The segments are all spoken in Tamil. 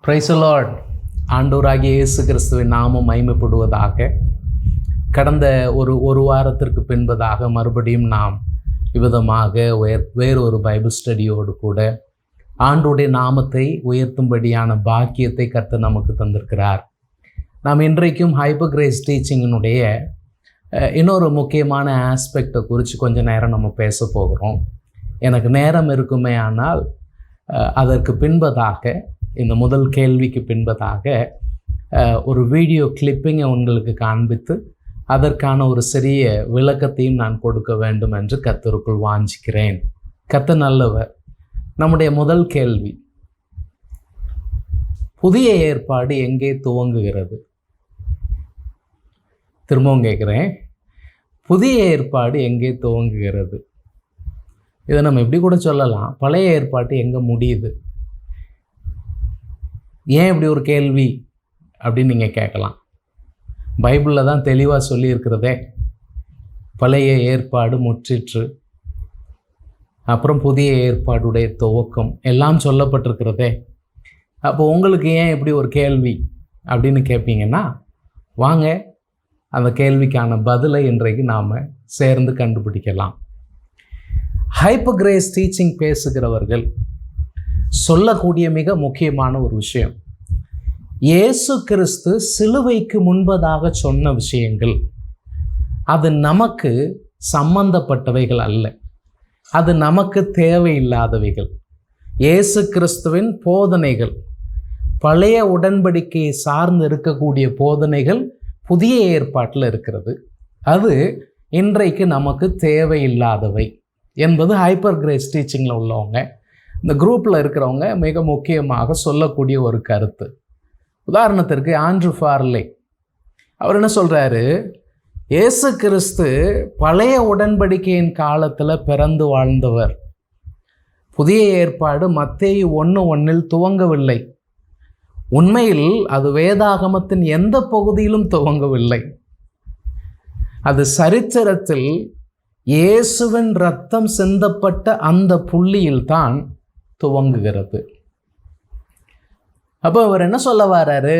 Praise the Lord. ஆண்டவராகிய இயேசு கிறிஸ்துவின் நாமம் மகிமைப்படுவதாக. கடந்த ஒரு வாரத்திற்கு பின்பதாக மறுபடியும் நாம் இவ்விதமாக வேறொரு பைபிள் ஸ்டடியோடு கூட ஆண்டவருடைய நாமத்தை உயர்த்தும்படியான பாக்கியத்தை கர்த்தர் நமக்கு தந்திருக்கிறார். நாம் இன்றைக்கும் ஹைப்பர் கிரேஸ் டீச்சிங்கினுடைய இன்னொரு முக்கியமான ஆஸ்பெக்டை குறித்து கொஞ்சம் நேரம் நம்ம பேச போகிறோம். எனக்கு நேரம் இருக்குமே ஆனால் அதற்கு பின்பதாக, இந்த முதல் கேள்விக்கு பின்பதாக ஒரு வீடியோ கிளிப்பிங்கை உங்களுக்கு காண்பித்து அதற்கான ஒரு சிறிய விளக்கத்தையும் நான் கொடுக்க வேண்டும் என்று கர்த்தருக்குள் வாஞ்சிக்கிறேன். கர்த்தர் நல்லவர். நம்முடைய முதல் கேள்வி, புதிய ஏற்பாடு எங்கே துவங்குகிறது? திரும்பவும் கேட்குறேன், புதிய ஏற்பாடு எங்கே துவங்குகிறது? இதை நம்ம எப்படி கூட சொல்லலாம், பழைய ஏற்பாடு எங்கே முடியுது? ஏன் இப்படி ஒரு கேள்வி அப்படின்னு நீங்கள் கேட்கலாம். பைபிளில் தான் தெளிவாக சொல்லியிருக்கிறதே, பழைய ஏற்பாடு முற்றிற்று, அப்புறம் புதிய ஏற்பாடுடைய துவக்கம் எல்லாம் சொல்லப்பட்டிருக்கிறதே. அப்போ உங்களுக்கு ஏன் இப்படி ஒரு கேள்வி அப்படின்னு கேட்பீங்கன்னா, வாங்க அந்த கேள்விக்கான பதிலை இன்றைக்கு நாம் சேர்ந்து கண்டுபிடிக்கலாம். ஹைப்பர் கிரேஸ் டீச்சிங் பேசுகிறவர்கள் சொல்லக்கூடிய மிக முக்கியமான ஒரு விஷயம், இயேசு கிறிஸ்து சிலுவைக்கு முன்பதாக சொன்ன விஷயங்கள் அது நமக்கு சம்பந்தப்பட்டவைகள் அல்ல, அது நமக்கு தேவையில்லாதவைகள். இயேசு கிறிஸ்துவின் போதனைகள், பழைய உடன்படிக்கையை சார்ந்து இருக்கக்கூடிய போதனைகள் புதிய ஏற்பாட்டில் இருக்கிறது, அது இன்றைக்கு நமக்கு தேவையில்லாதவை என்பது ஹைப்பர் கிரேஸ் டீச்சிங்கில் உள்ளவங்க, இந்த குரூப்பில் இருக்கிறவங்க மிக முக்கியமாக சொல்லக்கூடிய ஒரு கருத்து. உதாரணத்திற்கு ஆண்ட்ரூ ஃபார்லே அவர் என்ன சொல்கிறாரு, இயேசு கிறிஸ்து பழைய உடன்படிக்கையின் காலத்தில் பிறந்து வாழ்ந்தவர். புதிய ஏற்பாடு மத்தேயு 1:1 துவங்கவில்லை. உண்மையில் அது வேதாகமத்தின் எந்த பகுதியிலும் துவங்கவில்லை. அது சரித்திரத்தில் இயேசுவின் இரத்தம் சிந்தப்பட்ட அந்த புள்ளியில் தான் துவங்குகிறது. அப்போ அவர் என்ன சொல்ல வர்றாரு,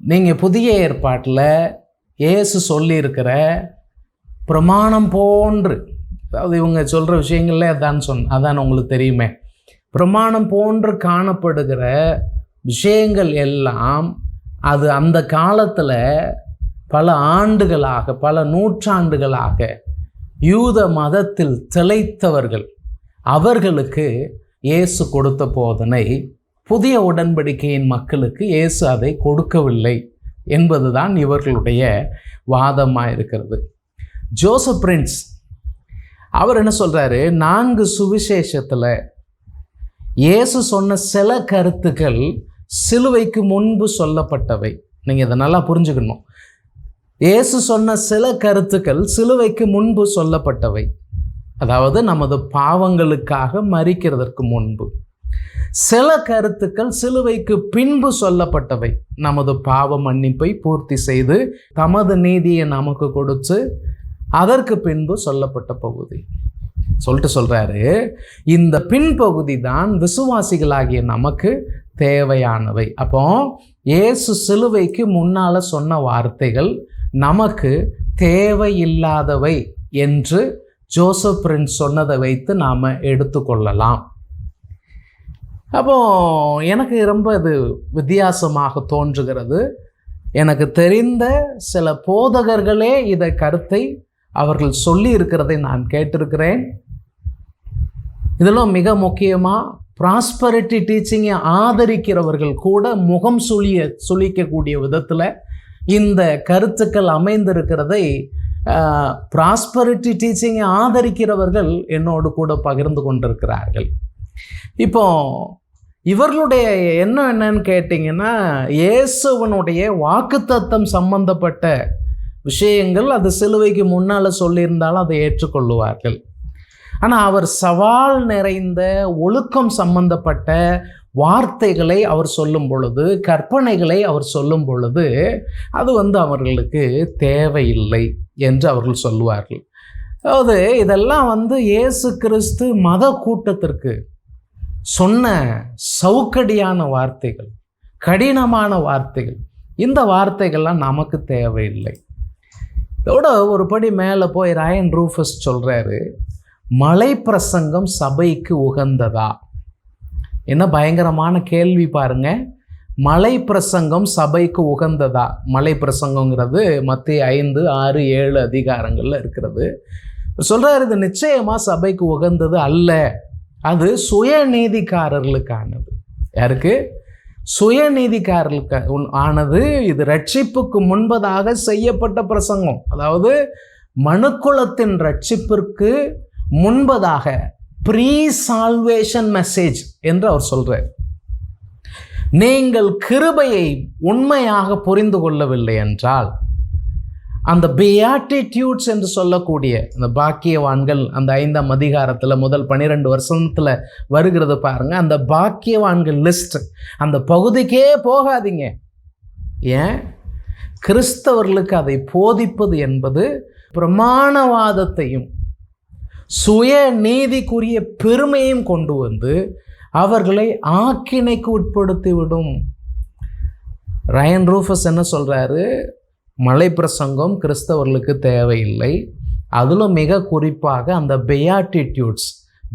நீங்கள் புதிய ஏற்பாட்டில் இயேசு சொல்லியிருக்கிற பிரமாணம் போன்று, அதாவது இவங்க சொல்கிற விஷயங்கள்ல அதான் உங்களுக்கு தெரியுமே, பிரமாணம் போன்று காணப்படுகிற விஷயங்கள் எல்லாம் அது அந்த காலத்தில் பல ஆண்டுகளாக, பல நூற்றாண்டுகளாக யூத மதத்தில் திளைத்தவர்கள், அவர்களுக்கு இயேசு கொடுத்த போதனை, புதிய உடன்படிக்கையின் மக்களுக்கு இயேசு அதை கொடுக்கவில்லை என்பதுதான் இவர்களுடைய வாதமாக இருக்கிறது. ஜோசப் பிரின்ஸ் அவர் என்ன சொல்கிறாரு, 4 சுவிசேஷத்தில் இயேசு சொன்ன சில கருத்துக்கள் சிலுவைக்கு முன்பு சொல்லப்பட்டவை. நீங்கள் இதை நல்லா புரிஞ்சுக்கணும். இயேசு சொன்ன சில கருத்துக்கள் சிலுவைக்கு முன்பு சொல்லப்பட்டவை, அதாவது நமது பாவங்களுக்காக மரிக்கிறதற்கு முன்பு. சில கருத்துக்கள் சிலுவைக்கு பின்பு சொல்லப்பட்டவை, நமது பாவ மன்னிப்பை பூர்த்தி செய்து தமது நீதியை நமக்கு கொடுத்து அதற்கு பின்பு சொல்லப்பட்ட பகுதி சொல்கிறாரு. இந்த பின்பகுதி தான் விசுவாசிகளாகிய நமக்கு தேவையானவை. அப்போ இயேசு சிலுவைக்கு முன்னால் சொன்ன வார்த்தைகள் நமக்கு தேவையில்லாதவை என்று ஜோசப் பிரின்ஸ் சொன்னதை வைத்து நாம் எடுத்துக்கொள்ளலாம். அப்போது எனக்கு ரொம்ப இது வித்தியாசமாக தோன்றுகிறது. எனக்கு தெரிந்த சில போதகர்களே இதை கருத்தை அவர்கள் சொல்லி இருக்கிறதை நான் கேட்டிருக்கிறேன். இதெல்லாம் மிக முக்கியமாக ப்ராஸ்பரிட்டி டீச்சிங்கை ஆதரிக்கிறவர்கள் கூட முகம் சுளிக்கக்கூடிய விதத்தில் இந்த கருத்துக்கள் அமைந்திருக்கிறதை ப்ராஸ்பரிட்டி டீச்சிங்கை ஆதரிக்கிறவர்கள் என்னோடு கூட பகிர்ந்து கொண்டிருக்கிறார்கள். இப்போ இவர்களுடைய எண்ணம் என்னன்னு கேட்டிங்கன்னா, இயேசுவனுடைய வாக்குத்தத்தம் சம்பந்தப்பட்ட விஷயங்கள் அது சிலுவைக்கு முன்னால் சொல்லியிருந்தாலும் அதை ஏற்றுக்கொள்ளுவார்கள். ஆனால் அவர் சவால் நிறைந்த ஒழுக்கம் சம்பந்தப்பட்ட வார்த்தைகளை அவர் சொல்லும் பொழுது, கற்பனைகளை அவர் சொல்லும் பொழுது அது அவர்களுக்கு தேவையில்லை என்று அவர்கள் சொல்லுவார்கள். அதாவது இதெல்லாம் இயேசு கிறிஸ்து மத கூட்டத்திற்கு, சொன்ன சவுக்கடியான வார்த்தைகள், கடினமான வார்த்தைகள், இந்த வார்த்தைகள்லாம் நமக்கு தேவையில்லை. இதோட ஒரு படி மேலே போய் ராயன் ரூஃபஸ் சொல்கிறாரு, மலை பிரசங்கம் சபைக்கு உகந்ததா? என்ன பயங்கரமான கேள்வி பாருங்க. மலை பிரசங்கம் சபைக்கு உகந்ததா? மலை பிரசங்கங்கிறது மத்தேயு 5, 6, 7 அதிகாரங்களில் இருக்கிறது. சொல்கிறார், இது நிச்சயமாக சபைக்கு உகந்தது அல்ல. அது சுயநீதிக்காரர்களுக்கானது. யாருக்கு? சுயநீதிக்காரர்களுக்கு ஆனது. இது ரட்சிப்புக்கு முன்பதாக செய்யப்பட்ட பிரசங்கம். அதாவது மனுக்குலத்தின் ரட்சிப்பிற்கு முன்பதாக ப்ரீ சால்வேஷன் மெசேஜ் என்று அவர் சொல்றார். நீங்கள் கிருபையை உண்மையாக புரிந்து கொள்ளவில்லை என்றால், அந்த பியாட்டிடியூட்ஸ் என்று சொல்லக்கூடிய அந்த பாக்கியவான்கள், அந்த 5ஆம் அதிகாரத்தில் முதல் 12 வருஷத்தில் வருகிறது பாருங்க. அந்த பாக்கியவான்கள் லிஸ்ட், அந்த பகுதிக்கே போகாதீங்க. ஏன்? கிறிஸ்தவர்களுக்கு அதை போதிப்பது என்பது பிரமாணவாதத்தையும் சுய நீதிக்குரிய பெருமையும் கொண்டு வந்து அவர்களை ஆக்கினைக்கு உட்படுத்திவிடும். ராயன் ரூஃபஸ் என்ன சொல்றாரு? மலை பிரசங்கம் கிறிஸ்தவர்களுக்கு தேவையில்லை. அதிலும் மிக குறிப்பாக அந்த பெயாட்டிடியூட்ஸ்,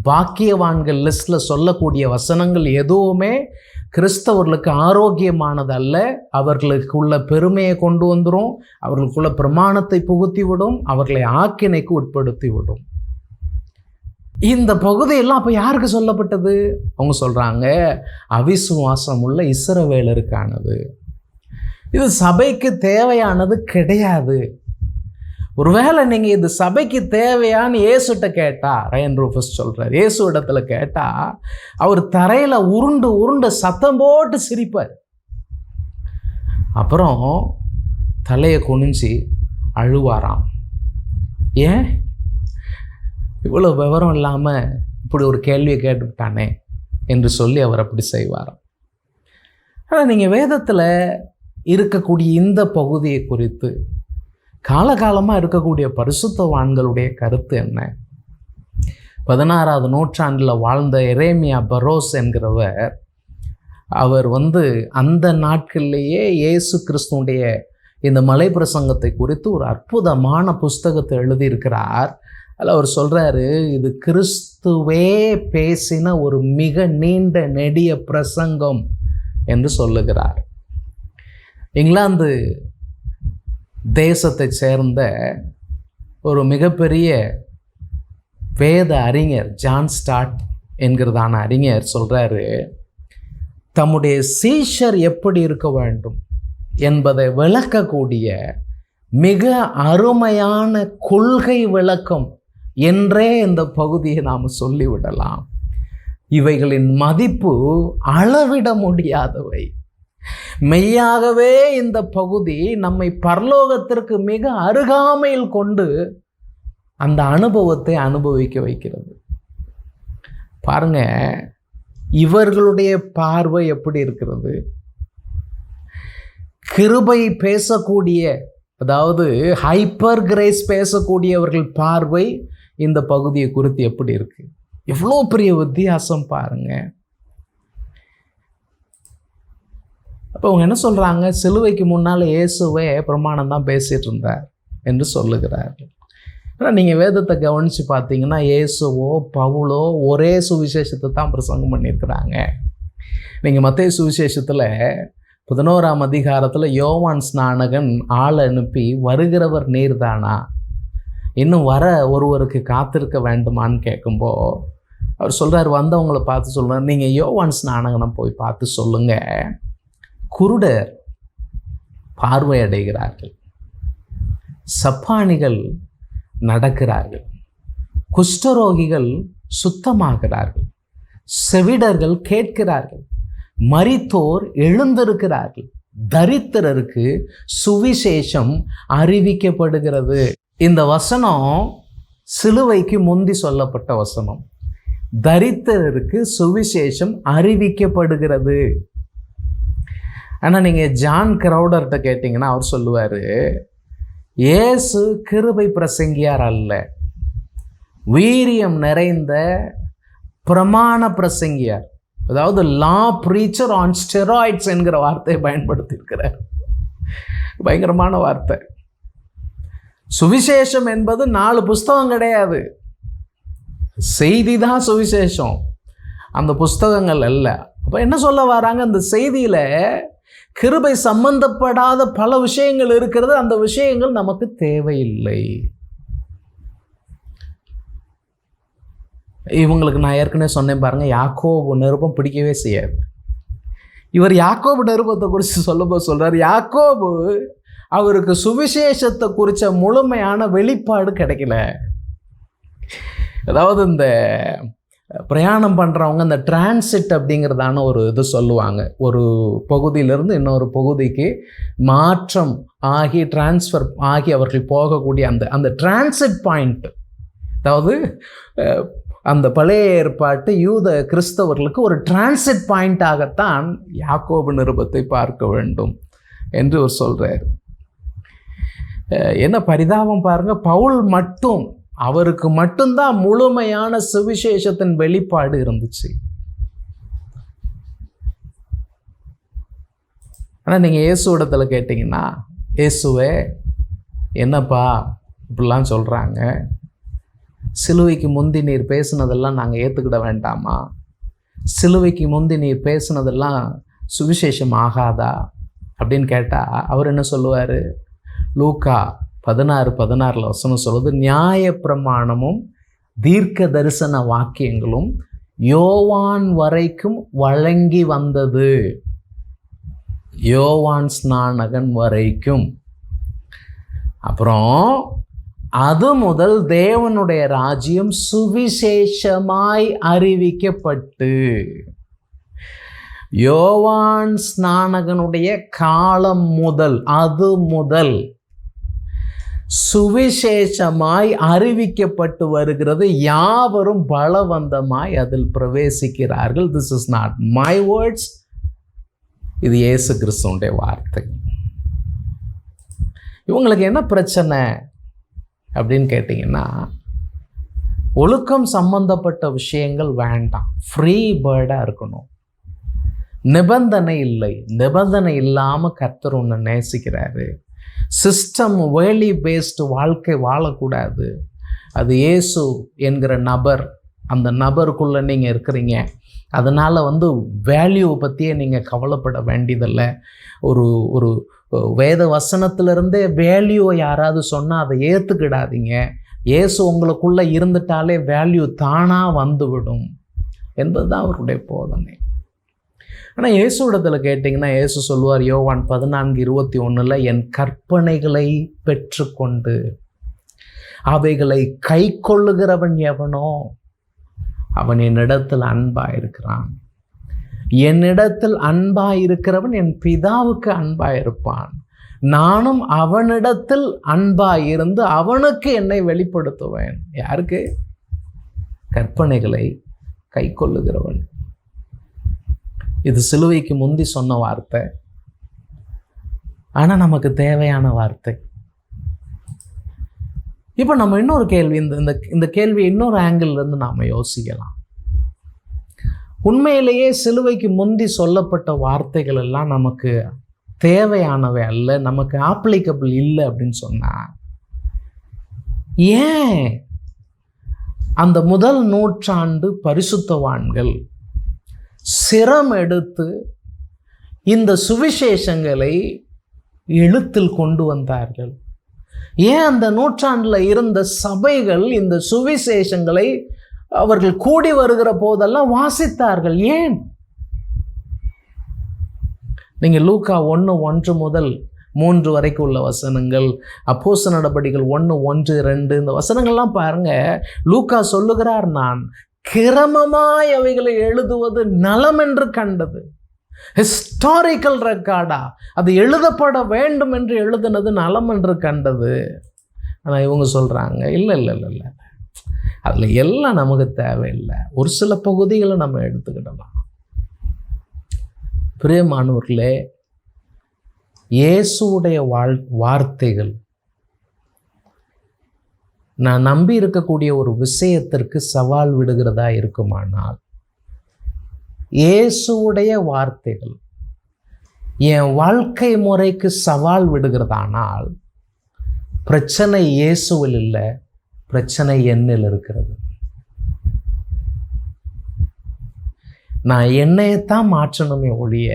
பாக்கியவான்கள் லிஸ்டில் சொல்லக்கூடிய வசனங்கள் எதுவுமே கிறிஸ்தவர்களுக்கு ஆரோக்கியமானதல்ல. அவர்களுக்குள்ள பெருமையை கொண்டு வந்துடும், அவர்களுக்குள்ள பிரமாணத்தை புகுத்தி விடும், அவர்களை ஆக்கினைக்கு உட்படுத்தி விடும். இந்த பகுதியெல்லாம் அப்போ யாருக்கு சொல்லப்பட்டது? அவங்க சொல்கிறாங்க, அவிசுவாசம் உள்ள இஸ்ரவேலருக்கானது. இது சபைக்கு தேவையானது கிடையாது. ஒருவேளை நீங்கள் இது சபைக்கு தேவையான்னு இயேசுகிட்ட கேட்டால், ராயன் ரூஃபஸ் சொல்கிறார், இயேசு இடத்துல கேட்டால் அவர் தரையில் உருண்டு உருண்டு சத்தம் போட்டு சிரிப்பார். அப்புறம் தலையை குனிஞ்சி அழுவாராம். ஏன்? இவ்வளோ விவரம் இல்லாமல் இப்படி ஒரு கேள்வியை கேட்டுவிட்டானே என்று சொல்லி அவர் அப்படி செய்வாராம். ஆனால் நீங்கள் வேதத்தில் இருக்கக்கூடிய இந்த பகுதியை குறித்து காலகாலமாக இருக்கக்கூடிய பரிசுத்தவான்களுடைய கருத்து என்ன? 16ஆவது நூற்றாண்டில் வாழ்ந்த எரேமியா பரோஸ் என்கிறவர், அவர் அந்த நாட்களிலேயே இயேசு கிறிஸ்துனுடைய இந்த மலை பிரசங்கத்தை குறித்து ஒரு அற்புதமான புஸ்தகத்தை எழுதியிருக்கிறார். அதில் அவர் சொல்கிறாரு, இது கிறிஸ்துவே பேசின ஒரு மிக நீண்ட நெடிய பிரசங்கம் என்று சொல்லுகிறார். இங்கிலாந்து தேசத்தை சேர்ந்த ஒரு மிகப்பெரிய வேத அறிஞர் ஜான் ஸ்டார்ட் என்கிறதான அறிஞர் சொல்கிறாரு, தம்முடைய சீஷர் எப்படி இருக்க வேண்டும் என்பதை விளக்கக்கூடிய மிக அருமையான கொள்கை விளக்கம் என்றே இந்த பகுதியை நாம் சொல்லிவிடலாம். இவைகளின் மதிப்பு அளவிட முடியாதவை. மெய்யாகவே இந்த பகுதி நம்மை பரலோகத்திற்கு மிக அருகாமையில் கொண்டு அந்த அனுபவத்தை அனுபவிக்க வைக்கிறது. பாருங்க, இவர்களுடைய பார்வை எப்படி இருக்கிறது? கிருபை பேசக்கூடிய, அதாவது ஹைப்பர் கிரேஸ் பேசக்கூடியவர்கள் பார்வை இந்த பகுதியை குறித்து எப்படி இருக்கு? எவ்வளோ பெரிய வித்தியாசம் பாருங்க. அப்போ அவங்க என்ன சொல்றாங்க? சிலுவைக்கு முன்னால் இயேசுவே பிரமாணம் தான் பேசிட்டு இருந்தார் என்று சொல்லுகிறார்கள். ஆனால் நீங்கள் வேதத்தை கவனித்து பார்த்தீங்கன்னா இயேசுவோ பவுலோ ஒரே சுவிசேஷத்தை தான் பிரசங்கம் பண்ணியிருக்கிறாங்க. நீங்கள் மத்தேயு சுவிசேஷத்தில் 11ஆம் அதிகாரத்தில் யோவான் ஸ்நானகன் ஆள் அனுப்பி, வருகிறவர் நீர்தானா, இன்னும் வர ஒருவருக்கு காத்திருக்க வேண்டுமான்னு கேட்கும்போ அவர் சொல்கிறார், வந்தவங்களை பார்த்து சொல்கிறார், நீங்கள் யோவான் ஸ்நானகனை போய் பார்த்து சொல்லுங்கள், குருடர் பார்வை அடைகிறார்கள், சப்பானிகள் நடக்கிறார்கள், குஷ்டரோகிகள் சுத்தமாகிறார்கள், செவிடர்கள் கேட்கிறார்கள், மரித்தோர் எழுந்திருக்கிறார்கள், தரித்திரருக்கு சுவிசேஷம் அறிவிக்கப்படுகிறது. இந்த வசனம் சிலுவைக்கு முந்தி சொல்லப்பட்ட வசனம். தரித்திரருக்கு சுவிசேஷம் அறிவிக்கப்படுகிறது. ஆனால் நீங்கள் ஜான் கிரவுடர்கிட்ட கேட்டிங்கன்னா அவர் சொல்லுவார், இயேசு கிருபை பிரசங்கியார் அல்ல, வீரியம் நிறைந்த பிரமாண பிரசங்கியார். அதாவது லா ப்ரீச்சர் ஆன் ஸ்டெராய்ட்ஸ் என்கிற வார்த்தையை பயன்படுத்தியிருக்கிறார். பயங்கரமான வார்த்தை. சுவிசேஷம் என்பது 4 புஸ்தகம் கிடையாது, செய்தி தான் சுவிசேஷம், அந்த புஸ்தகங்கள் அல்ல. அப்போ என்ன சொல்ல வராங்க, அந்த செய்தியில் கிருபை சம்பந்தப்படாத பல விஷயங்கள் இருக்கிறது. அந்த விஷயங்கள் நமக்கு தேவையில்லை. இவங்களுக்கு நான் ஏற்கனவே சொன்னேன் பாருங்க, யாக்கோபு நிருபம் பிடிக்கவே செய்யாது. இவர் யாக்கோபு நிருபத்தை குறித்து சொல்லும்போது சொல்றார், யாக்கோபு அவருக்கு சுவிசேஷத்தை குறித்த முழுமையான வெளிப்பாடு கிடைக்கல. அதாவது இந்த பிரயாணம் பண்ணுறவங்க இந்த டிரான்சிட் அப்படிங்கிறதான ஒரு இது சொல்லுவாங்க. ஒரு பகுதியிலிருந்து இன்னொரு பகுதிக்கு மாற்றம் ஆகி டிரான்ஸ்ஃபர் ஆகி அவர்கள் போகக்கூடிய அந்த டிரான்சிட் பாயிண்ட், அதாவது அந்த பழைய ஏற்பாட்டு யூத கிறிஸ்தவர்களுக்கு ஒரு டிரான்சிட் பாயிண்டாகத்தான் யாக்கோபு நிருபத்தை பார்க்க வேண்டும் என்று அவர் சொல்கிறார். என்ன பரிதாபம் பாருங்கள், பவுல் மட்டும், அவருக்கு மட்டும்தான் முழுமையான சுவிசேஷத்தின் வெளிப்பாடு இருந்துச்சு. ஆனால் நீங்கள் இயேசுவிடத்தில் கேட்டிங்கன்னா, இயேசுவே என்னப்பா இப்படிலாம் சொல்கிறாங்க, சிலுவைக்கு முந்தி நீர் பேசுனதெல்லாம் நாங்கள் ஏற்றுக்கிட வேண்டாமா, சிலுவைக்கு முந்தி நீர் பேசுனதெல்லாம் சுவிசேஷம் ஆகாதா அப்படின்னு கேட்டால் அவர் என்ன சொல்லுவார்? லூக்கா 16:16 வசனம் சொல்லுது, நியாய பிரமாணமும் தீர்க்க தரிசன வாக்கியங்களும் யோவான் வரைக்கும் வழங்கி வந்தது. யோவான் ஸ்நானகன் வரைக்கும். அப்புறம் அது முதல் தேவனுடைய ராஜ்யம் சுவிசேஷமாய் அறிவிக்கப்பட்டு, யோவான் ஸ்நானகனுடைய காலம் முதல், அது முதல் சுவிசேஷமாய் அறிவிக்கப்பட்டு வருகிறது. யாவரும் பலவந்தமாய் அதில் பிரவேசிக்கிறார்கள். This is not my words, இது இயேசு கிறிஸ்துவுடைய வார்த்தை. இவங்களுக்கு என்ன பிரச்சனை அப்படின்னு கேட்டிங்கன்னா, ஒழுக்கம் சம்பந்தப்பட்ட விஷயங்கள் வேண்டாம், ஃப்ரீ பேர்டாக இருக்கணும், நிபந்தனை இல்லை. நிபந்தனை இல்லாமல் கர்த்தர் ஒன்று நேசிக்கிறாரு. சிஸ்டம் வேலி பேஸ்டு வாழ்க்கை வாழக்கூடாது. அது இயேசு என்கிற நபர், அந்த நபருக்குள்ளே நீங்கள் இருக்கிறீங்க. அதனால் வேல்யூவை பற்றியே நீங்கள் கவலைப்பட வேண்டியதில்லை. ஒரு வேத வசனத்திலிருந்தே வேல்யூவை யாராவது சொன்னால் அதை ஏற்றுக்கிடாதீங்க. இயேசு உங்களுக்குள்ளே இருந்துட்டாலே வேல்யூ தானாக வந்துவிடும் என்பது தான் அவருடைய போதனை. ஆனால் இயேசுவிடத்தில் கேட்டிங்கன்னா இயேசு சொல்லுவார், யோவான் 14:21, என் கற்பனைகளை பெற்றுக்கொண்டு அவைகளை கை கொள்ளுகிறவன் எவனோ அவன் என்னிடத்தில் அன்பாயிருக்கிறான். என்னிடத்தில் அன்பாயிருக்கிறவன் என் பிதாவுக்கு அன்பாயிருப்பான். நானும் அவனிடத்தில் அன்பாயிருந்து அவனுக்கு என்னை வெளிப்படுத்துவேன். யாருக்கு? கற்பனைகளை கை கொள்ளுகிறவன். இது சிலுவைக்கு முந்தி சொன்ன வார்த்தை, ஆனால் நமக்கு தேவையான வார்த்தை. இப்போ நம்ம இன்னொரு கேள்வி, இந்த கேள்வி இன்னொரு ஆங்கிள்லேருந்து நாம் யோசிக்கலாம். உண்மையிலேயே சிலுவைக்கு முந்தி சொல்லப்பட்ட வார்த்தைகள் எல்லாம் நமக்கு தேவையானவை அல்ல, நமக்கு ஆப்ளிகபிள் இல்லை அப்படின்னு சொன்னால், ஏன் அந்த முதல் நூற்றாண்டு பரிசுத்தவான்கள் சிரம் எடுத்து இந்த சுவிசேஷங்களை எழுத்தில் கொண்டு வந்தார்கள்? ஏன் அந்த நூற்றாண்டில் இருந்த சபைகள் இந்த சுவிசேஷங்களை அவர்கள் கூடி வருகிற போதெல்லாம் வாசித்தார்கள்? ஏன்? நீங்கள் லூக்கா 1:1 முதல் 3 வரைக்கும் உள்ள வசனங்கள், அப்போஸ்தலர் நடபடிகள் 1:1-2 இந்த வசனங்கள்லாம் பாருங்க. லூக்கா சொல்லுகிறார், நான் கிரமமாய் அவைகளை எழுதுவது நலம் என்று கண்டது. ஹிஸ்டாரிக்கல் ரெக்கார்டா அது எழுதப்பட வேண்டும் என்று எழுதினது நலம் என்று கண்டது. ஆனால் இவங்க சொல்கிறாங்க, இல்லை இல்லை இல்லை இல்லை, அதில் எல்லாம் நமக்கு தேவையில்லை, ஒரு சில பகுதிகளை நம்ம எடுத்துக்கிடலாம். பிரியமானவர்களே, இயேசுடைய வார்த்தைகள் நான் நம்பி இருக்கக்கூடிய ஒரு விஷயத்திற்கு சவால் விடுகிறதா இருக்குமானால், இயேசுவுடைய வார்த்தைகள் என் வாழ்க்கை முறைக்கு சவால் விடுகிறதானால் பிரச்சனை இயேசுவில் இல்லை, பிரச்சனை என்னில் இருக்கிறது. நான் என்னையத்தான் மாற்றணுமே ஒழிய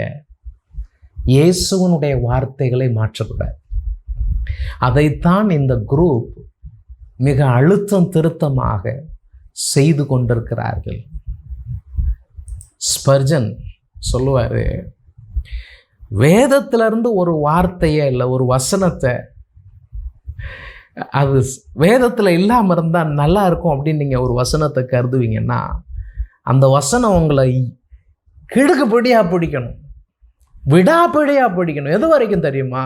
இயேசுவனுடைய வார்த்தைகளை மாற்றக்கூடாது. அதைத்தான் இந்த குரூப் மிக அழுத்தம் திருத்தமாக செய்து கொண்டிருக்கிறார்கள். ஸ்பர்ஜன் சொல்லுவார், வேதத்திலிருந்து ஒரு வார்த்தையை இல்லை ஒரு வசனத்தை அது வேதத்தில் இல்லாமல் இருந்தால் நல்லா இருக்கும் அப்படின்னு நீங்கள் ஒரு வசனத்தை கருதுவீங்கன்னா அந்த வசனம் உங்களை கிடுக்குப்படியாக பிடிக்கணும், விடாப்பிடியாக பிடிக்கணும். எது வரைக்கும் தெரியுமா?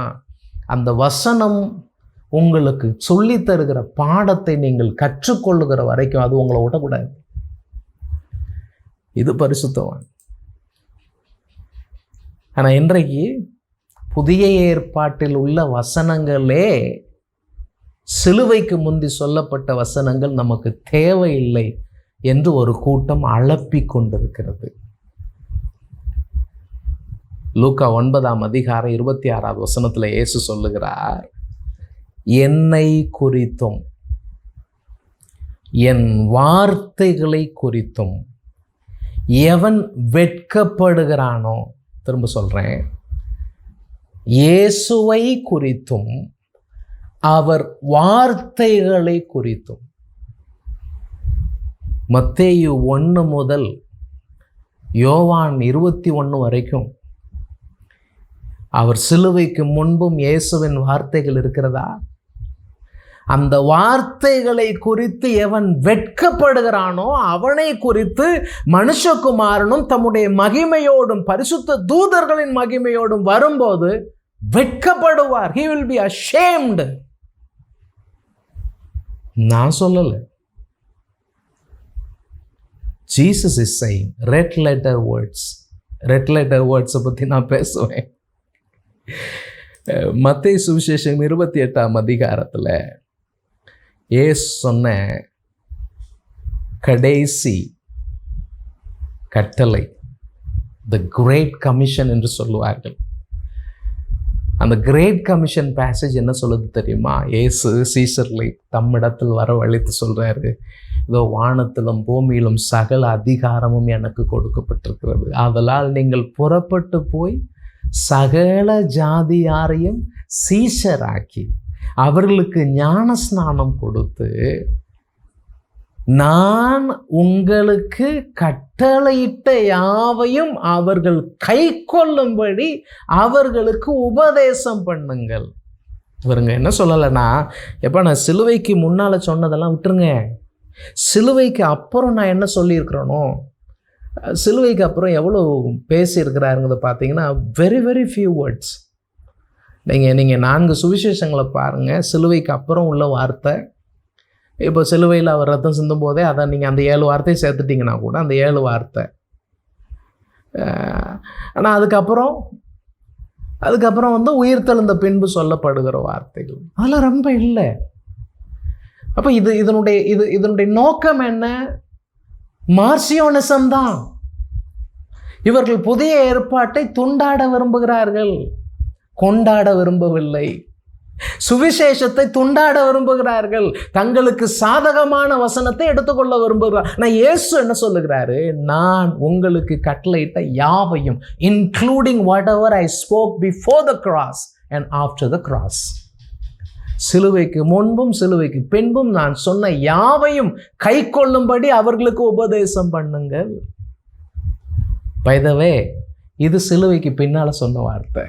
அந்த வசனம் உங்களுக்கு சொல்லி தருகிற பாடத்தை நீங்கள் கற்றுக்கொள்ளுகிற வரைக்கும் அது உங்களை விடக்கூடாது. இது பரிசுத்தவான். ஆனால் இன்றைக்கு புதிய ஏற்பாட்டில் உள்ள வசனங்களே சிலுவைக்கு முந்தி சொல்லப்பட்ட வசனங்கள் நமக்கு தேவையில்லை என்று ஒரு கூட்டம் அலப்பிக் கொண்டிருக்கிறது. லூக்கா 9:26 இயேசு சொல்லுகிறார், என்னை குறித்தும் என் வார்த்தைகளை குறித்தும் எவன் வெட்கப்படுகிறானோ, திரும்ப சொல்றேன், இயேசுவை குறித்தும் அவர் வார்த்தைகளை குறித்தும். மத்தேயு 1 முதல் யோவான் 21 வரைக்கும் அவர் சிலுவைக்கு முன்பும் இயேசுவின் வார்த்தைகள் இருக்கிறதா? அந்த வார்த்தைகளை குறித்து எவன் வெட்கப்படுகிறானோ அவனை குறித்து மனுஷகுமாரனும் தம்முடைய மகிமையோடும் பரிசுத்த தூதர்களின் மகிமையோடும் வரும்போது வெட்கப்படுவார். he will be ashamed. நான் சொல்லல, Jesus is saying. Red letter வேர்ட்ஸை பற்றி நான் பேசுவேன். மத்தேயு சுவிசேஷம் 28 இயேசு சொன்ன கடைசி கட்டளை, த கிரேட் கமிஷன் என்று சொல்லுவார்கள். அந்த கிரேட் கமிஷன் பேசேஜ் என்ன சொல்லுது தெரியுமா? இயேசு சீசர்களை தம்மிடத்தில் வரவழைத்து சொல்றாரு, இதோ வானத்திலும் பூமியிலும் சகல அதிகாரமும் எனக்கு கொடுக்கப்பட்டிருக்கிறது. ஆதலால் நீங்கள் புறப்பட்டு போய் சகல ஜாதியாரையும் சீஷராக்கி அவர்களுக்கு ஞான ஸ்நானம் கொடுத்து நான் உங்களுக்கு கட்டளையிட்ட யாவையும் அவர்கள் கை கொள்ளும்படி அவர்களுக்கு உபதேசம் பண்ணுங்கள். இவருங்க என்ன சொல்லலைன்னா, எப்போ நான் சிலுவைக்கு முன்னால் சொன்னதெல்லாம் விட்டுருங்க, சிலுவைக்கு அப்புறம் நான் என்ன சொல்லியிருக்கிறேனோ, சிலுவைக்கு அப்புறம் எவ்வளோ பேசியிருக்கிறாருங்கிறத பார்த்தீங்கன்னா வெரி வெரி ஃபியூ வேர்ட்ஸ். நீங்கள் 4 சுவிசேஷங்களை பாருங்கள், சிலுவைக்கு அப்புறம் உள்ள வார்த்தை. இப்போ சிலுவையில் அவர் ரத்தம் சிந்தும் போதே அதை நீங்கள் அந்த 7 வார்த்தையை சேர்த்துட்டிங்கன்னா கூட அந்த 7 வார்த்தை. ஆனால் அதுக்கப்புறம் உயிர் தெழுந்த பின்பு சொல்லப்படுகிற வார்த்தைகள் அதெல்லாம் ரொம்ப இல்லை. அப்போ இதனுடைய நோக்கம் என்ன? மார்சியோனிசம் தான். இவர்கள் புதிய ஏற்பாட்டை துண்டாட விரும்புகிறார்கள், கொண்டாட விரும்பவில்லை. சுவிசேஷத்தை துண்டாட விரும்புகிறார்கள், தங்களுக்கு சாதகமான வசனத்தை எடுத்துக்கொள்ள விரும்புகிறார். நான் இயேசு என்ன சொல்லுகிறாரு? நான் உங்களுக்கு கட்டளையிட்ட யாவையும், including what ever I spoke before the cross and after the cross. சிலுவைக்கு முன்பும் சிலுவைக்கு பின்பும் நான் சொன்ன யாவையும் கை கொள்ளும்படி அவர்களுக்கு உபதேசம் பண்ணுங்கள். பை த வே, இது சிலுவைக்கு பின்னால சொன்ன வார்த்தை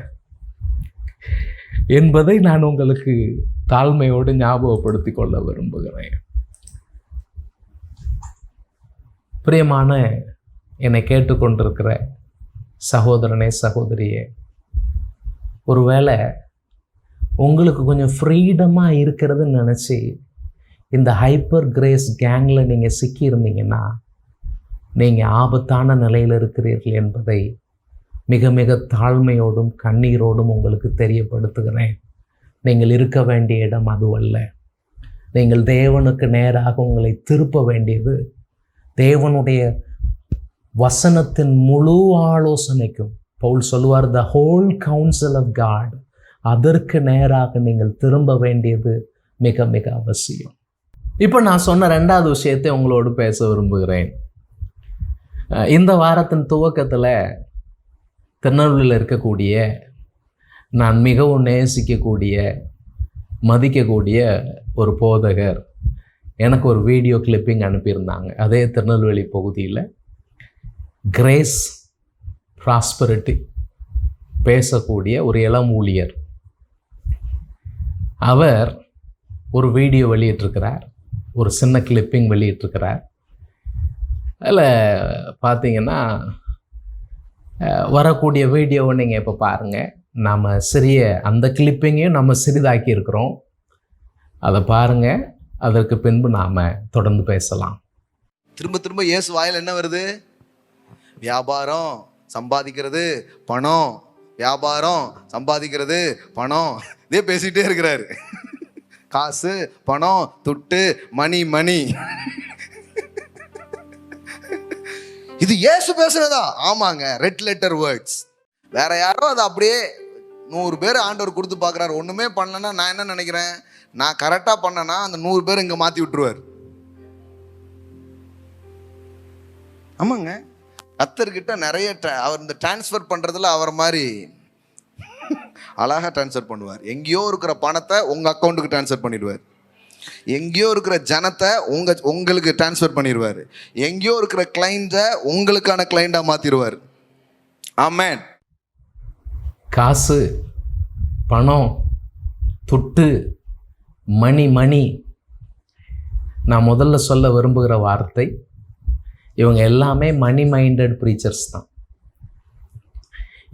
என்பதை நான் உங்களுக்கு தாழ்மையோடு ஞாபகப்படுத்தி கொள்ள விரும்புகிறேன். பிரியமான என்னை கேட்டுக்கொண்டிருக்கிற சகோதரனே சகோதரியே, ஒருவேளை உங்களுக்கு கொஞ்சம் ஃப்ரீடமாக இருக்கிறதுன்னு நினச்சி இந்த ஹைப்பர் கிரேஸ் கேங்கில் நீங்கள் சிக்கியிருந்தீங்கன்னா நீங்கள் ஆபத்தான நிலையில் இருக்கிறீர்கள் என்பதை மிக மிக தாழ்மையோடும் கண்ணீரோடும் உங்களுக்கு தெரியப்படுத்துகிறேன். நீங்கள் இருக்க வேண்டிய இடம் அதுவல்ல. நீங்கள் தேவனுக்கு நேராக உங்களை திருப்ப வேண்டியது, தேவனுடைய வசனத்தின் முழு ஆலோசனைக்கும் பவுல் சொல்லுவார், the whole council of God, அதற்கு நேராக நீங்கள் திரும்ப வேண்டியது மிக மிக அவசியம். இப்போ நான் சொன்ன 2வது விஷயத்தை உங்களோடு பேச விரும்புகிறேன். இந்த வாரத்தின் துவக்கத்தில் திருநெல்வேலியில் இருக்கக்கூடிய நான் மிகவும் நேசிக்கக்கூடிய மதிக்கக்கூடிய ஒரு போதகர் எனக்கு ஒரு வீடியோ கிளிப்பிங் அனுப்பியிருந்தாங்க. அதே திருநெல்வேலி பகுதியில் கிரேஸ் ப்ராஸ்பரிட்டி பேசக்கூடிய ஒரு இளம் ஊழியர். அவர் ஒரு வீடியோ வெளியிட்டிருக்கிறார், ஒரு சின்ன கிளிப்பிங் வெளியிட்டிருக்கிறார். அதில் பார்த்தீங்கன்னா வரக்கூடிய வீடியோவை நீங்கள் இப்போ பாருங்கள். நாம் அந்த கிளிப்பிங்கையும் நம்ம சிறிதாக்கி இருக்கிறோம். அதை பாருங்கள், அதற்கு பின்பு நாம் தொடர்ந்து பேசலாம். திரும்ப திரும்ப இயேசு வாயில் என்ன வருது? வியாபாரம், சம்பாதிக்கிறது, பணம், வியாபாரம், சம்பாதிக்கிறது, பணம், இதே பேசிகிட்டே இருக்கிறாரு. காசு, பணம், துட்டு, மணி மணி. இது இயேசு பேசுனதா? ஆமாங்க, ரெட் லெட்டர் வேர்ட்ஸ். வேற யாரோ அதை அப்படியே 100 பேர் ஆண்டவர் கொடுத்து பார்க்குறாரு. ஒன்றுமே பண்ணலன்னா நான் என்ன நினைக்கிறேன், நான் கரெக்டாக பண்ணேன்னா அந்த 100 பேர் இங்கே மாற்றி விட்டுருவார். ஆமாங்க, கர்த்தர்கிட்ட நிறைய அவர் இந்த டிரான்ஸ்ஃபர் பண்ணுறதுல அவர் மாதிரி அழகாக ட்ரான்ஸ்ஃபர் பண்ணுவார். எங்கேயோ இருக்கிற பணத்தை உங்கள் அக்கௌண்ட்டுக்கு ட்ரான்ஸ்ஃபர் பண்ணிடுவார். எங்கேயோ இருக்கிற ஜனத்தை உங்களுக்கு ட்ரான்ஸ்ஃபர் பண்ணிடுவார். எங்கேயோ இருக்கிற கிளைண்ட்டை உங்களுக்கான கிளைண்டாக மாற்றிடுவார். ஆமென். காசு, பணம், துட்டு, மணி மணி. நான் முதல்ல சொல்ல விரும்புகிற வார்த்தை, இவங்க எல்லாமே மணி மைண்டட் ப்ரீச்சர்ஸ் தான்.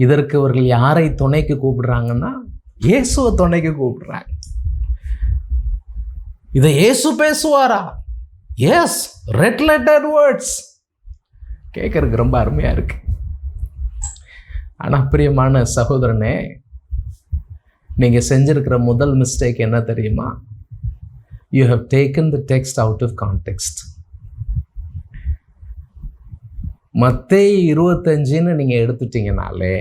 இதற்கு இவர்கள் யாரை துணைக்கு கூப்பிடுறாங்கன்னா, இயேசுவை துணைக்கு கூப்பிடுறாங்க. இதை இயேசு பேசுவாரா? Yes, red letter words. கேட்கறதுக்கு ரொம்ப அருமையாக இருக்கு. ஆனால் பிரியமான சகோதரனே, நீங்கள் செஞ்சிருக்கிற முதல் மிஸ்டேக் என்ன தெரியுமா? You have taken the text out of context. மத்தேயு 25ன்னு நீங்கள் எடுத்துட்டீங்கனாலே,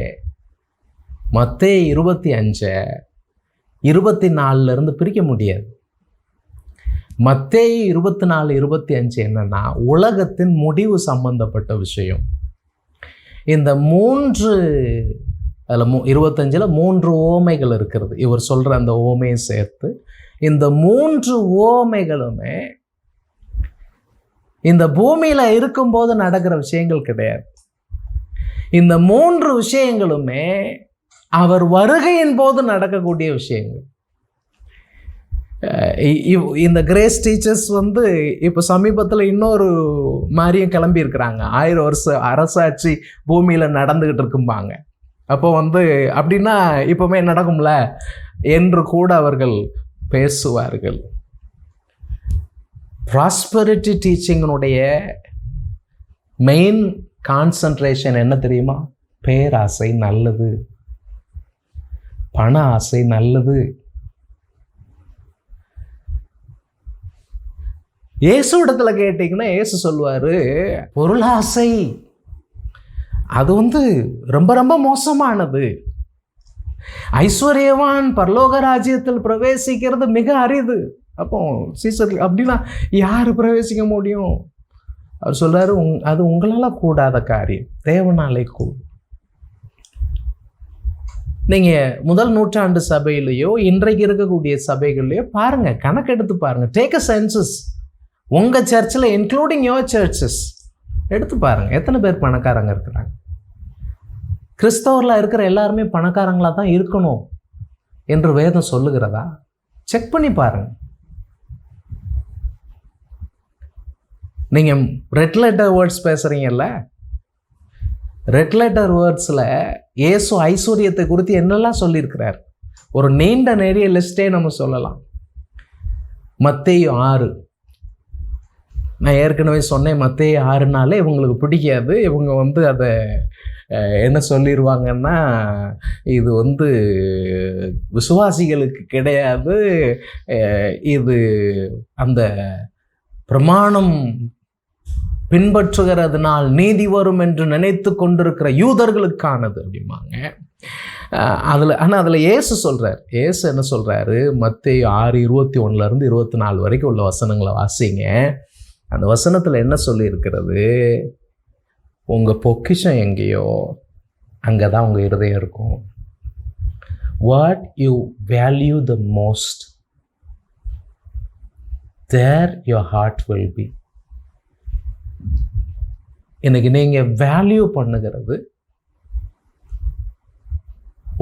மத்தேயு 25 24 பிரிக்க முடியாது. மத்தேயு 24, 25 என்னன்னா உலகத்தின் முடிவு சம்பந்தப்பட்ட விஷயம். இந்த 25ல் 3 ஓமைகள் இருக்கிறது. இவர் சொல்கிற அந்த ஓமையை சேர்த்து இந்த 3 ஓமைகளுமே இந்த பூமியில் இருக்கும்போது நடக்கிற விஷயங்கள் கிடையாது. இந்த 3 விஷயங்களுமே அவர் வருகையின் போது நடக்கக்கூடிய விஷயங்கள். இந்த கிரேஸ் டீச்சர்ஸ் இப்போ சமீபத்தில் இன்னொரு மாதிரியும் கிளம்பி இருக்கிறாங்க. 1000 வருஷம் அரசாட்சி பூமியில் நடந்துக்கிட்டு இருக்கும்பாங்க. அப்போ அப்படின்னா இப்போவுமே நடக்கும்ல என்று கூட அவர்கள் பேசுவார்கள். ப்ராஸ்பரிட்டி டீச்சிங்கினுடைய மெயின் கான்சன்ட்ரேஷன் என்ன தெரியுமா? பேராசை நல்லது, பண ஆசை நல்லது. இயேசு இடத்துல கேட்டிங்கன்னா இயேசு சொல்லுவார், பொருளாசை அது ரொம்ப ரொம்ப மோசமானது. ஐஸ்வர்யவான் பரலோக ராஜ்யத்தில் பிரவேசிக்கிறது மிக அரிது. அப்போ சீசர் அப்படின்னா யார் பிரவேசிக்க முடியும்? அவர் சொல்றாரு, அது உங்களால் கூடாத காரியம், தேவனாலே கூடும். நீங்கள் முதல் நூற்றாண்டு சபையிலையோ இன்றைக்கு இருக்கக்கூடிய சபைகள்லையோ பாருங்கள், கணக்கெடுத்து பாருங்கள். Take a census. உங்கள் சர்ச்சில் இன்க்ளூடிங் யோர் சர்ச்சஸ் எடுத்து பாருங்கள், எத்தனை பேர் பணக்காரங்க இருக்கிறாங்க. கிறிஸ்தவரில் இருக்கிற எல்லாருமே பணக்காரங்களாக தான் இருக்கணும் என்று வேதம் சொல்லுகிறதா? செக் பண்ணி பாருங்கள். நீங்கள் ரெட் லெட்டர் வேர்ட்ஸ் பேசுகிறீங்கல்ல, ரெட் லெட்டர் வேர்ட்ஸில் இயேசு ஐஸ்வர்யத்தை குறித்து என்னெல்லாம் சொல்லியிருக்கிறார்? ஒரு நீண்ட நிறைய லிஸ்ட்டே நம்ம சொல்லலாம். மத்தேயு 6, நான் ஏற்கனவே சொன்னேன், மத்தேயு 6னாலே இவங்களுக்கு பிடிக்காது. இவங்க அதை என்ன சொல்லிடுவாங்கன்னா, இது விசுவாசிகளுக்கு கிடையாது, இது அந்த பிரமாணம் பின்பற்றுகிறதுனால் நீதி வரும் என்று நினைத்து கொண்டிருக்கிற யூதர்களுக்கானது அப்படிம்பாங்க. அதில் இயேசு சொல்கிறார். இயேசு என்ன சொல்கிறாரு? மத்தேயு 6:21 24 வரைக்கும் உள்ள வசனங்களை வாசிங்க. அந்த வசனத்தில் என்ன சொல்லியிருக்கிறது? உங்கள் பொக்கிஷம் எங்கேயோ அங்கே தான் உங்கள் இருதயம் இருக்கும். What you value the most, there your heart will be. இன்னைக்கு நீங்கள் வேல்யூ பண்ணுகிறது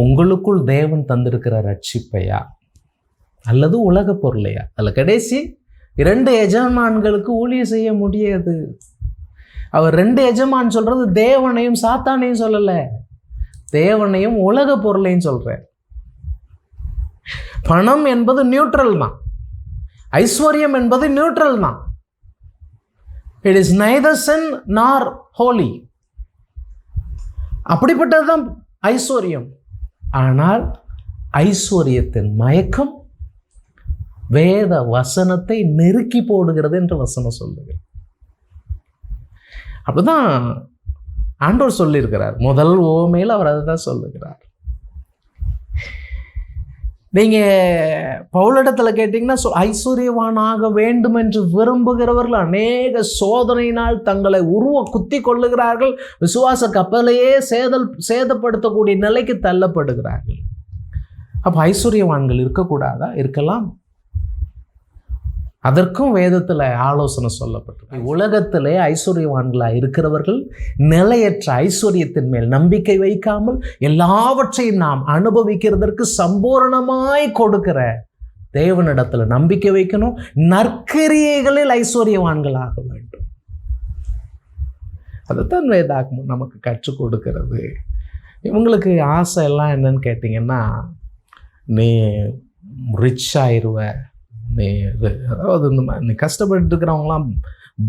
உங்களுக்குள் தேவன் தந்திருக்கிற ரட்சிப்பையா அல்லது உலக பொருளையா? அதில் கடைசி 2 எஜமான்களுக்கு ஊழியம் செய்ய முடியாது. அவர் 2 எஜமான் சொல்றது தேவனையும் சாத்தானையும் சொல்லலை, தேவனையும் உலக பொருளையும் சொல்றார். பணம் என்பது நியூட்ரல் தான், ஐஸ்வர்யம் என்பது நியூட்ரல் தான். இட் இஸ் நைதர் சின் நார் ஹோலி. அப்படிப்பட்டதுதான் ஐஸ்வர்யம். ஆனால் ஐஸ்வர்யத்தின் மயக்கம் வேத வசனத்தை நெருக்கி போடுகிறது என்று வசனம் சொல்லுகிறது. அப்படிதான் ஆண்டவர் சொல்லியிருக்கிறார். முதல் ஓமையில் அவர் அதை தான் சொல்லுகிறார். நீங்கள் பவுலிடத்தில் கேட்டிங்கன்னா, ஐஸ்வர்யவானாக வேண்டும் என்று விரும்புகிறவர்கள் அநேக சோதனையினால் தங்களை குத்தி கொள்ளுகிறார்கள், விசுவாச கப்பலையே சேதப்படுத்தக்கூடிய நிலைக்கு தள்ளப்படுகிறார்கள். அப்போ ஐஸ்வர்யவான்கள் இருக்கக்கூடாதா? இருக்கலாம். அதற்கும் வேதத்தில் ஆலோசனை சொல்லப்பட்டிருக்கு. உலகத்திலே ஐஸ்வர்யவான்களாக இருக்கிறவர்கள் நிலையற்ற ஐஸ்வர்யத்தின் மேல் நம்பிக்கை வைக்காமல் எல்லாவற்றையும் நாம் அனுபவிக்கிறதற்கு சம்பூரணமாய் கொடுக்கிற தேவனிடத்தில் நம்பிக்கை வைக்கணும். நற்கிரியைகளில் ஐஸ்வர்யவான்களாக வேண்டும். அதைத்தான் வேதாகமம் நமக்கு கற்றுக் கொடுக்கிறது. இவங்களுக்கு ஆசை எல்லாம் என்னன்னு கேட்டிங்கன்னா, நீ ரிச் ஆயிடுவ, அதாவது நீ கஷ்டப்பட்டு இருக்கிறவங்களாம்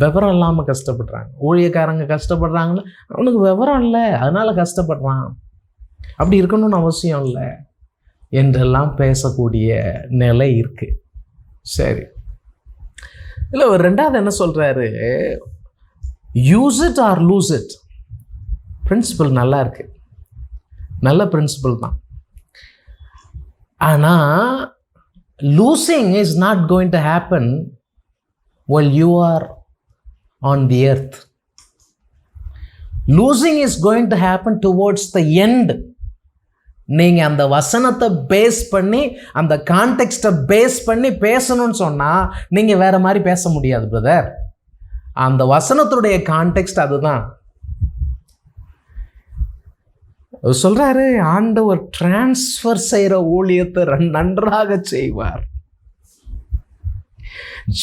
விவரம் இல்லாமல் கஷ்டப்படுறாங்க. ஊழியக்காரங்க கஷ்டப்படுறாங்கன்னா அவனுக்கு விவரம் இல்லை, அதனால கஷ்டப்படுறான், அப்படி இருக்கணும்னு அவசியம் இல்லை என்றெல்லாம் பேசக்கூடிய நிலை இருக்கு. சரி, இல்லை, ஒரு 2வது என்ன சொல்றாரு? Use it or lose it. Principle நல்லா இருக்கு, நல்ல பிரின்சிபல் தான். ஆனால் losing is not going to happen while you are on the earth. Losing is going to happen towards the end. நீங்கள் அந்த வசனத்தை பேஸ் பண்ணி, அந்த கான்டெக்ஸ்டை பேஸ் பண்ணி பேசணும்னு சொன்னால் நீங்கள் வேற மாதிரி பேச முடியாது பிரதர். அந்த வசனத்துடைய கான்டெக்ஸ்ட் அதுதான். சொல்றாரு, ஆண்டவர் டிரான்ஸ்ஃபர் செய்கிற ஊழியத்தை நன்றாக செய்வார்.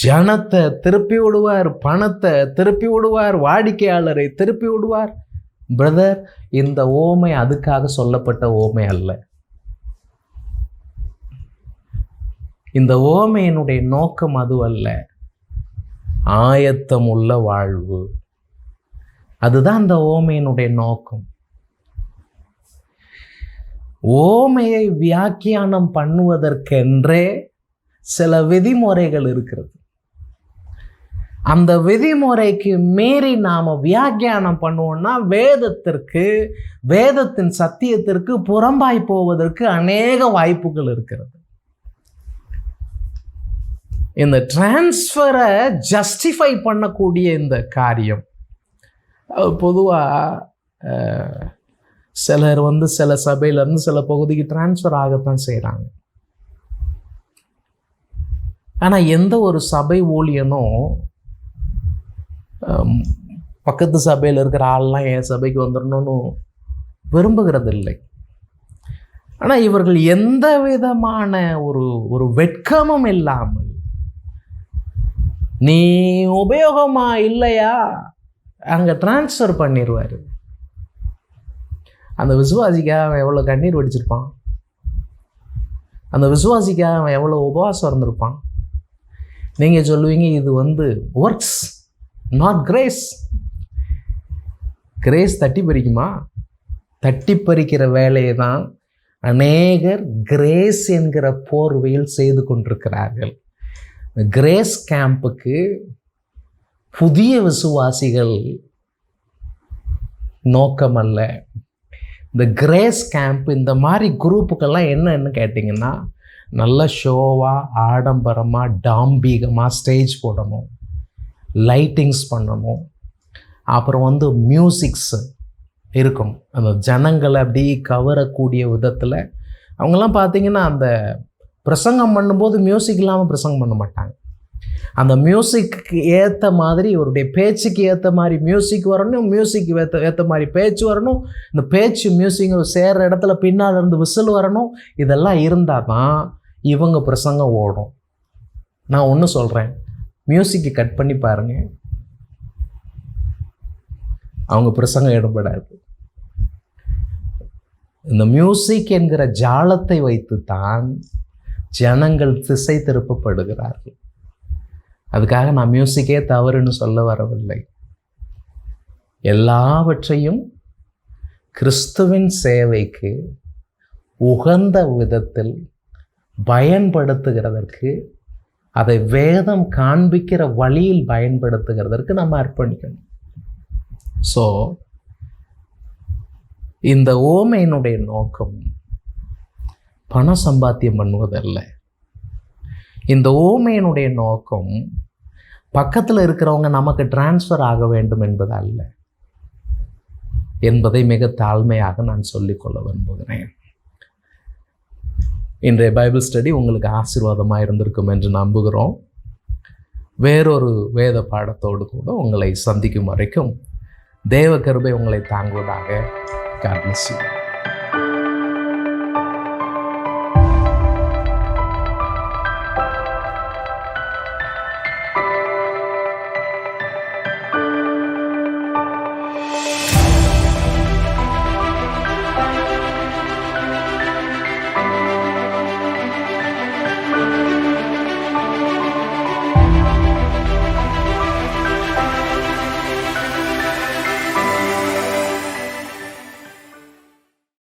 ஜனத்தை திருப்பி விடுவார், பணத்தை திருப்பி விடுவார், வாடிக்கையாளரை திருப்பி விடுவார். பிரதர், இந்த ஓமை அதுக்காக சொல்லப்பட்ட ஓமை அல்ல. இந்த ஓமையினுடைய நோக்கம் அது அல்ல. ஆயத்தம் உள்ள வாழ்வு, அதுதான் இந்த ஓமையினுடைய நோக்கம். ஓமையை வியாக்கியானம் பண்ணுவதற்கென்றே சில விதிமுறைகள் இருக்கிறது. அந்த விதிமுறைக்கு மீறி நாம் வியாக்கியானம் பண்ணுவோம்னா வேதத்தின் சத்தியத்திற்கு புறம்பாய் போவதற்கு அநேக வாய்ப்புகள் இருக்கிறது. இந்த டிரான்ஸ்ஃபரை ஜஸ்டிஃபை பண்ணக்கூடிய இந்த காரியம் பொதுவாக சிலர் சில சபையிலேருந்து சில பகுதிக்கு டிரான்ஸ்ஃபர் ஆகத்தான் செய்கிறாங்க. ஆனால் எந்த ஒரு சபை ஊழியனும் பக்கத்து சபையில் இருக்கிற ஆள்லாம் என் சபைக்கு வந்துடணும்னு விரும்புகிறது இல்லை. ஆனால் இவர்கள் எந்த விதமான ஒரு வெட்கமும் இல்லாமல், நீ உபயோகமா இல்லையா, அங்கே டிரான்ஸ்ஃபர் பண்ணிடுவார். அந்த விசுவாசிக்காக அவன் எவ்வளோ கண்ணீர் வடிச்சிருப்பான், அந்த விசுவாசிக்காக அவன் எவ்வளோ உபவாசம் இருந்திருப்பான். நீங்கள் சொல்லுவீங்க இது ஒர்க்ஸ் நாட் கிரேஸ். கிரேஸ் தட்டி பறிக்குமா? தட்டி பறிக்கிற வேலையை தான் அநேகர் கிரேஸ் என்கிற போர்வையில் செய்து கொண்டிருக்கிறார்கள். கிரேஸ் கேம்புக்கு புதிய விசுவாசிகள் நோக்கம் அல்ல. இந்த கிரேஸ் கேம்ப் இந்த மாதிரி குரூப்புக்கெல்லாம் என்னன்னு கேட்டிங்கன்னா, நல்ல ஷோவாக, ஆடம்பரமாக, டாம்பீகமாக ஸ்டேஜ் போடணும், லைட்டிங்ஸ் பண்ணணும், அப்புறம் மியூசிக்ஸ் இருக்கணும், அந்த ஜனங்களை அப்படி கவரக்கூடிய விதத்தில். அவங்கெல்லாம் பார்த்திங்கன்னா அந்த பிரசங்கம் பண்ணும்போது மியூசிக் இல்லாமல் பிரசங்கம் பண்ண மாட்டாங்க. அந்த மியூசிக்கு ஏற்ற மாதிரி, இவருடைய பேச்சுக்கு ஏற்ற மாதிரி மியூசிக் வரணும், மியூசிக் ஏற்ற மாதிரி பேச்சு வரணும், இந்த பேச்சு மியூசிக் சேர்கிற இடத்துல பின்னால் இருந்து விசில் வரணும். இதெல்லாம் இருந்தால் தான் இவங்க பிரசங்கம் ஓடும். நான் ஒன்று சொல்கிறேன், மியூசிக்கை கட் பண்ணி பாருங்கள், அவங்க பிரசங்கம் ஈடுபடாது. இந்த மியூசிக் என்கிற ஜாலத்தை வைத்து தான் ஜனங்கள் திசை திருப்பப்படுகிறார்கள். அதுக்காக நான் மியூசிக்கே தவறுன்னு சொல்ல வரவில்லை. எல்லாவற்றையும் கிறிஸ்துவின் சேவைக்கு உகந்த விதத்தில் பயன்படுத்துகிறதற்கு, அதை வேதம் காண்பிக்கிற வழியில் பயன்படுத்துகிறதற்கு நம்ம அர்ப்பணிக்கணும். ஸோ இந்த ஓமையினுடைய நோக்கம் பணம் சம்பாத்தியம் பண்ணுவதல்ல. இந்த ஓமையினுடைய நோக்கம் பக்கத்தில் இருக்கிறவங்க நமக்கு டிரான்ஸ்ஃபர் ஆக வேண்டும் என்பது அல்ல என்பதை மிக தாழ்மையாக நான் சொல்லிக்கொள்ள விரும்புகிறேன். இன்றைய பைபிள் ஸ்டடி உங்களுக்கு ஆசீர்வாதமாக இருந்திருக்கும் என்று நம்புகிறோம். வேறொரு வேத பாடத்தோடு கூட உங்களை சந்திக்கும் வரைக்கும் தேவ கிருபை உங்களை தாங்குவதாக. God bless you.